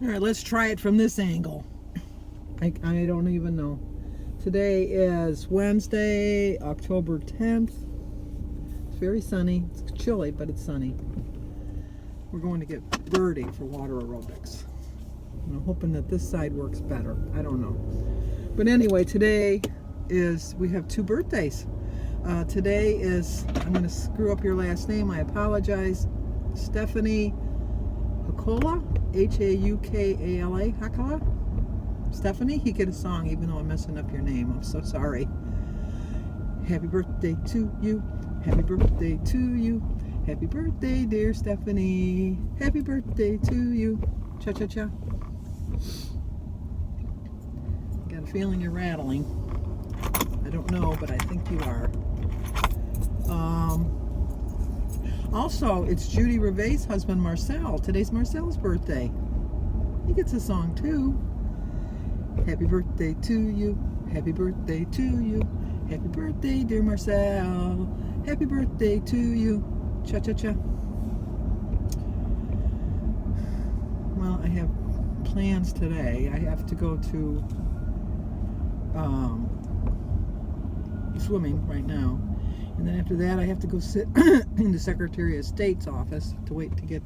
All right, let's try it from this angle. I don't even know. Today is Wednesday, October 10th. It's very sunny. It's chilly, but it's sunny. We're going to get Birdie for water aerobics. And I'm hoping that this side works better. I don't know. But anyway, today is, we have two birthdays. Today is, I'm going to screw up your last name. I apologize. Stephanie Hakala, H-A-U-K-A-L-A, Hakala. Stephanie, he get a song even though I'm messing up your name. I'm so sorry. Happy birthday to you. Happy birthday to you. Happy birthday, dear Stephanie. Happy birthday to you. Cha-cha-cha. Got a feeling you're rattling. I don't know, but I think you are. Also, it's Judy Reve's husband, Marcel. Today's Marcel's birthday. He gets a song, too. Happy birthday to you. Happy birthday to you. Happy birthday, dear Marcel. Happy birthday to you. Cha-cha-cha. Well, I have plans today. I have to go to swimming right now. And then after that, I have to go sit in the Secretary of State's office to wait to get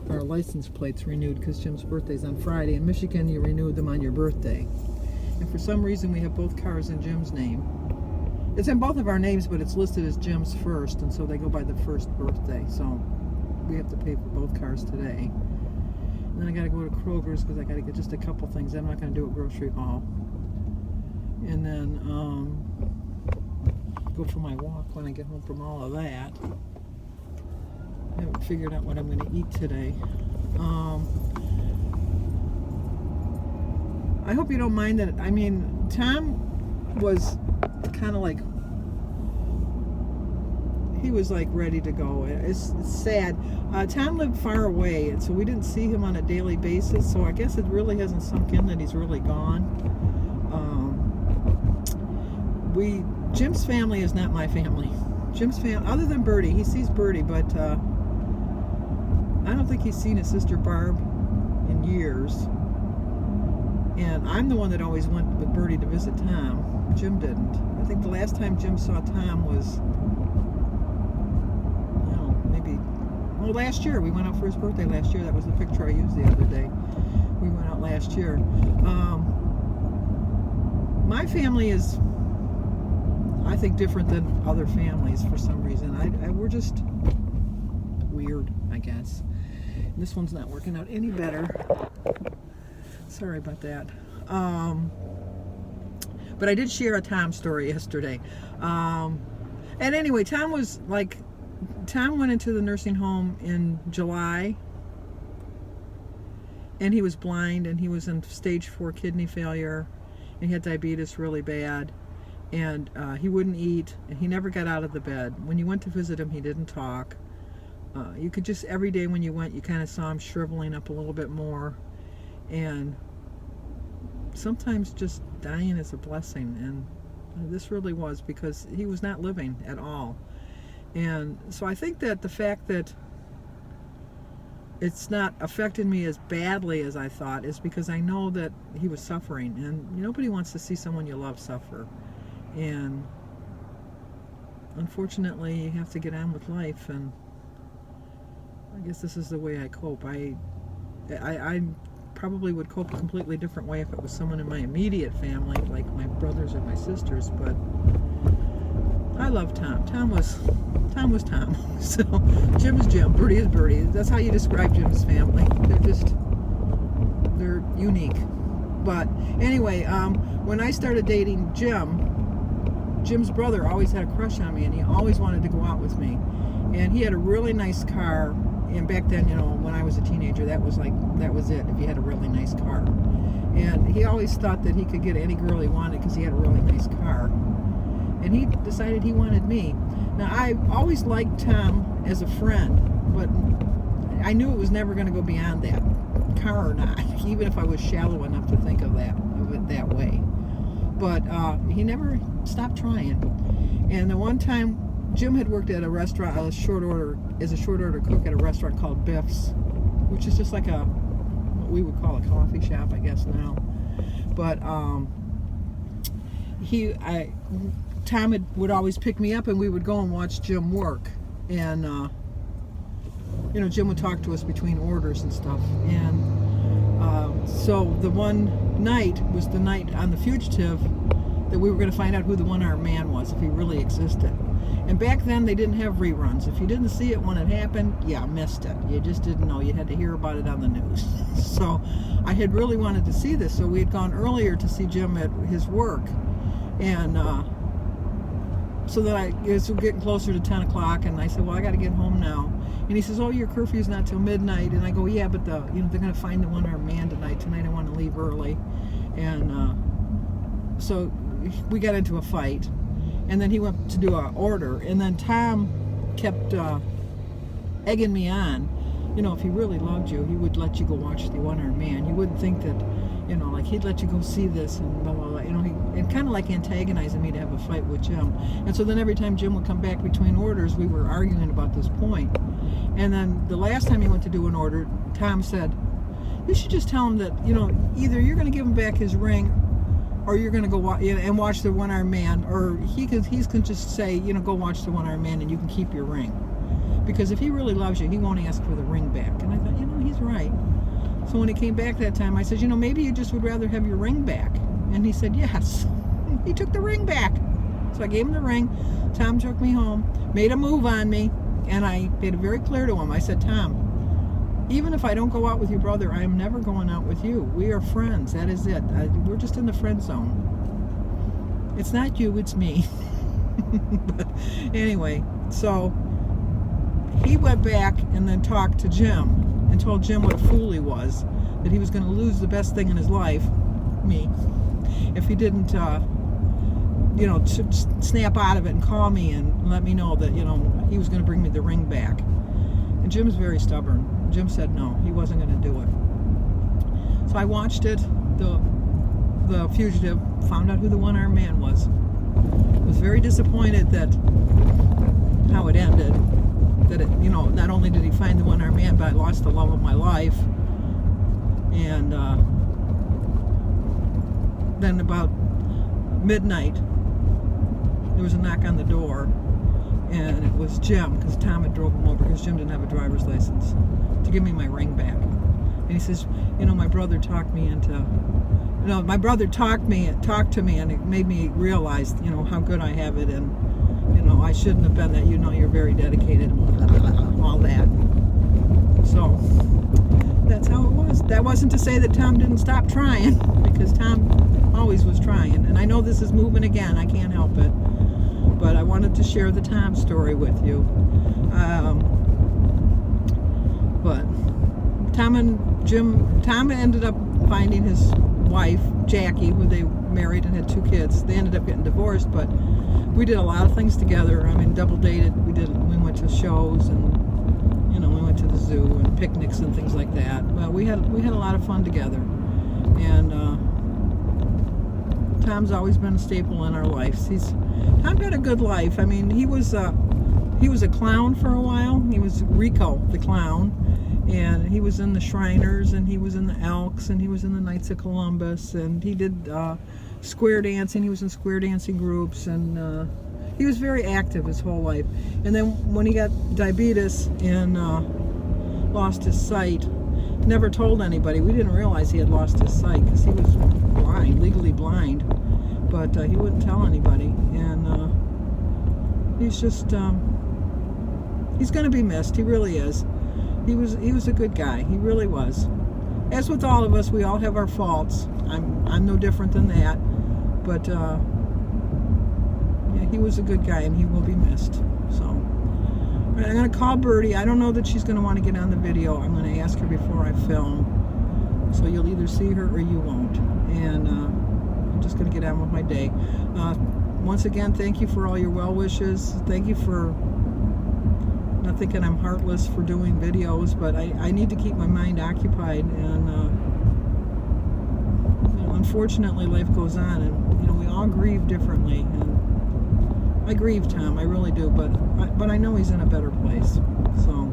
our license plates renewed because Jim's birthday's on Friday. In Michigan, you renew them on your birthday. And for some reason, we have both cars in Jim's name. It's in both of our names, but it's listed as Jim's first, and so they go by the first birthday. So we have to pay for both cars today. And then I got to go to Kroger's because I got to get just a couple things. I'm not going to do a grocery haul. And then go for my walk when I get home from all of that. I haven't figured out what I'm going to eat today. I hope you don't mind that. I mean, Tom was kind of like, he was like ready to go. It's sad. Tom lived far away, and so we didn't see him on a daily basis, so I guess it really hasn't sunk in that he's really gone. Jim's family is not my family. Jim's family, other than Birdie, he sees Birdie, but I don't think he's seen his sister Barb in years. And I'm the one that always went with Birdie to visit Tom. Jim didn't. I think the last time Jim saw Tom was, I don't know, maybe, well, last year. We went out for his birthday last year. That was the picture I used the other day. We went out last year. My family is, I think, different than other families for some reason. We're just weird, I guess. And this one's not working out any better. Sorry about that. But I did share a Tom story yesterday. And anyway, Tom went into the nursing home in July. And he was blind, and he was in stage 4 kidney failure. And he had diabetes really bad. And he wouldn't eat, and he never got out of the bed. When you went to visit him, he didn't talk. You could just, every day when you went, you kind of saw him shriveling up a little bit more. And sometimes just dying is a blessing, and this really was, because he was not living at all. And so I think that the fact that it's not affected me as badly as I thought is because I know that he was suffering, and nobody wants to see someone you love suffer. And unfortunately, you have to get on with life, and I guess this is the way I cope. I probably would cope a completely different way if it was someone in my immediate family, like my brothers or my sisters, but I love Tom. Tom was Tom. So Jim is Jim, Birdie is Birdie. That's how you describe Jim's family. They're unique. But anyway, when I started dating Jim's brother always had a crush on me, and he always wanted to go out with me. And he had a really nice car. And back then, when I was a teenager, that was it, if you had a really nice car. And he always thought that he could get any girl he wanted because he had a really nice car. And he decided he wanted me. Now, I always liked Tom as a friend, but I knew it was never going to go beyond that, car or not, even if I was shallow enough to think of it that way. But he never stopped trying. And the one time, Jim had worked at a restaurant as a short order cook at a restaurant called Biff's, which is just like a we would call a coffee shop, I guess now. But Tom would always pick me up, and we would go and watch Jim work. And Jim would talk to us between orders and stuff. And so the one night was the night on The Fugitive that we were going to find out who the one-armed man was, if he really existed. And back then they didn't have reruns. If you didn't see it when it happened, yeah, missed it. You just didn't know. You had to hear about it on the news. So I had really wanted to see this. So we had gone earlier to see Jim at his work. And so that it was getting closer to 10 o'clock, and I said, well, I got to get home now. And he says, oh, your curfew's not till midnight. And I go, yeah, but they're going to find the one-armed man tonight. Tonight I want to leave early. And so we got into a fight. And then he went to do an order. And then Tom kept egging me on. If he really loved you, he would let you go watch the one-armed man. You wouldn't think that, like he'd let you go see this and blah, blah, blah. And kind of like antagonizing me to have a fight with Jim. And so then every time Jim would come back between orders, we were arguing about this point. And then the last time he went to do an order, Tom said, you should just tell him that, either you're going to give him back his ring, or you're going to go and watch the one-armed man, or he can just say, go watch the one-armed man and you can keep your ring. Because if he really loves you, he won't ask for the ring back. And I thought, he's right. So when he came back that time, I said, maybe you just would rather have your ring back. And he said, yes. He took the ring back. So I gave him the ring. Tom took me home, made a move on me, and I made it very clear to him. I said, Tom, even if I don't go out with your brother, I am never going out with you. We are friends. That is it. We're just in the friend zone. It's not you, it's me. But anyway, so he went back and then talked to Jim and told Jim what a fool he was, that he was going to lose the best thing in his life, me, if he didn't, snap out of it and call me and let me know that, he was going to bring me the ring back. And Jim's very stubborn. Jim said no, he wasn't going to do it. So I watched it, the Fugitive, found out who the one-armed man was. Was very disappointed that how it ended. That not only did he find the one-armed man, but I lost the love of my life. And then about midnight, there was a knock on the door, and it was Jim, because Tom had drove him over, because Jim didn't have a driver's license, to give me my ring back. And he says, my brother talked me into, my brother talked to me, and it made me realize, how good I have it, and, I shouldn't have been that, you're very dedicated, and all that. So, that's how it was. That wasn't to say that Tom didn't stop trying, because Tom always was trying. And I know this is moving again, I can't help it. But I wanted to share the Tom story with you. But Tom ended up finding his wife, Jackie, who they married and had 2 kids. They ended up getting divorced, but we did a lot of things together. Double dated. We went to shows, and we went to the zoo and picnics and things like that. Well, we had a lot of fun together. And Tom's always been a staple in our lives. Tom had a good life. He was a clown for a while. He was Rico the clown, and he was in the Shriners, and he was in the Elks, and he was in the Knights of Columbus, and he did square dancing. He was in square dancing groups, and he was very active his whole life. And then when he got diabetes and lost his sight, never told anybody. We didn't realize he had lost his sight, because he was blind, legally blind, but he wouldn't tell anybody. And he's just he's going to be missed. He really is. He was a good guy. He really was. As with all of us, we all have our faults. I'm no different than that. But yeah, he was a good guy, and he will be missed. So, all right, I'm going to call Birdie. I don't know that she's going to want to get on the video. I'm going to ask her before I film. So you'll either see her or you won't. And I'm just going to get on with my day. Once again, thank you for all your well wishes. Thank you for not thinking I'm heartless for doing videos, but I need to keep my mind occupied. And unfortunately, life goes on, and we all grieve differently. And I grieve Tom, I really do, but I know he's in a better place. So,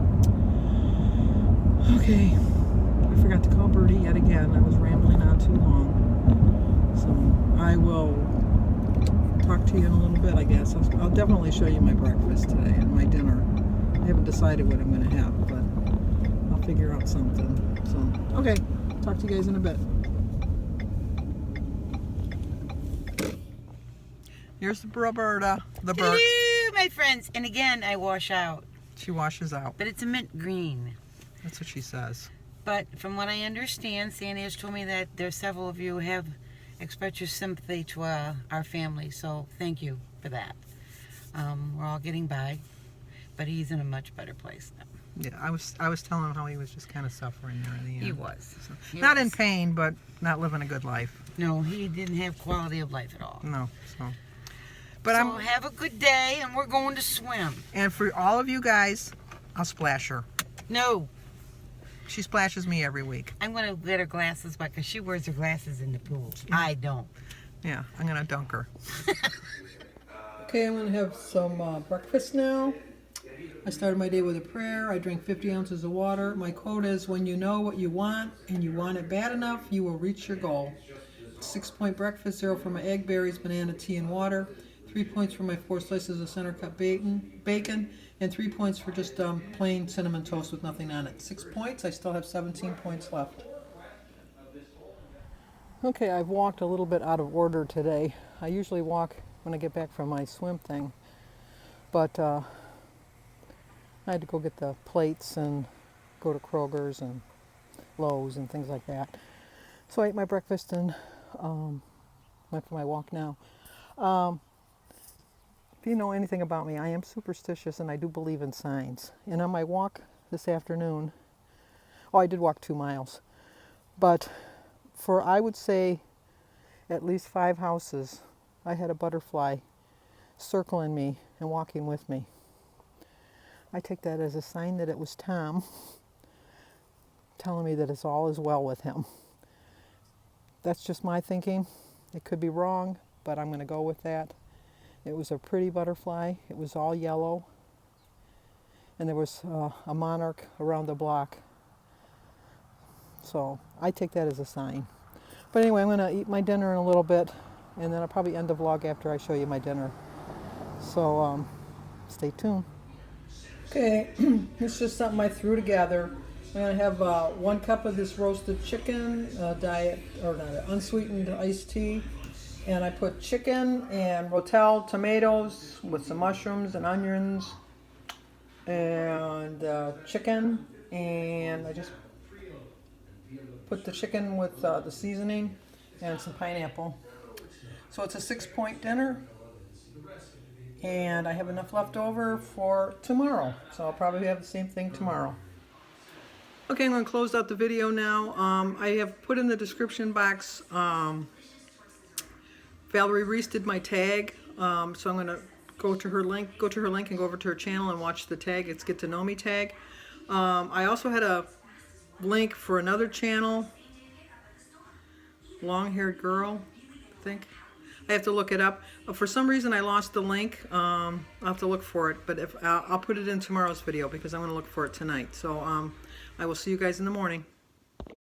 okay, I I forgot to call Birdie yet again. I was rambling on too long. So I will talk to you in a little bit, I guess. I'll definitely show you my breakfast today and my dinner. I haven't decided what I'm going to have, but I'll figure out something. So, okay, talk to you guys in a bit. Here's the Roberta, the bird. Hello, my friends. And again, I wash out. She washes out. But it's a mint green. That's what she says. But from what I understand, Sandy has told me that there's several of you who have expressed your sympathy to our family. So thank you for that. We're all getting by, but he's in a much better place now. Yeah, I was telling him how he was just kind of suffering there in the end. He was. So, He not was. in pain, but not living a good life. No, he didn't have quality of life at all. No. So, but so have a good day, and we're going to swim. And for all of you guys, I'll splash her. No. She splashes me every week. I'm going to get her glasses back because she wears her glasses in the pool. I don't. Yeah, I'm going to dunk her. Okay, I'm going to have some breakfast now. I started my day with a prayer. I drank 50 ounces of water. My quote is, when you know what you want and you want it bad enough, you will reach your goal. 6-point breakfast, 0 for my egg, berries, banana, tea, and water. 3 points for my 4 slices of center cut bacon, and 3 points for just plain cinnamon toast with nothing on it. 6 points. I still have 17 points left. Okay, I've walked a little bit out of order today. I usually walk when I get back from my swim thing, but I had to go get the plates and go to Kroger's and Lowe's and things like that. So I ate my breakfast and went for my walk now. If you know anything about me, I am superstitious and I do believe in signs. And on my walk this afternoon, I did walk 2 miles, but for, I would say, at least 5 houses, I had a butterfly circling me and walking with me. I take that as a sign that it was Tom telling me that it's all is well with him. That's just my thinking. It could be wrong, but I'm going to go with that. It was a pretty butterfly. It was all yellow. And there was a monarch around the block. So I take that as a sign. But anyway, I'm going to eat my dinner in a little bit, and then I'll probably end the vlog after I show you my dinner. So stay tuned. Okay, it's just something I threw together. I'm going to have 1 cup of this roasted chicken, diet, or not, unsweetened iced tea. And I put chicken and rotel tomatoes with some mushrooms and onions and chicken. And I just put the chicken with the seasoning and some pineapple. So it's a 6-point dinner. And I have enough left over for tomorrow. So I'll probably have the same thing tomorrow. Okay, I'm going to close out the video now. I have put in the description box, Valerie Reese did my tag. So I'm going to go to her link and go over to her channel and watch the tag. It's Get to Know Me tag. I also had a link for another channel, Long-Haired Girl, I think. I have to look it up. For some reason I lost the link. I'll have to look for it, but if I'll put it in tomorrow's video because I'm going to look for it tonight. So I will see you guys in the morning.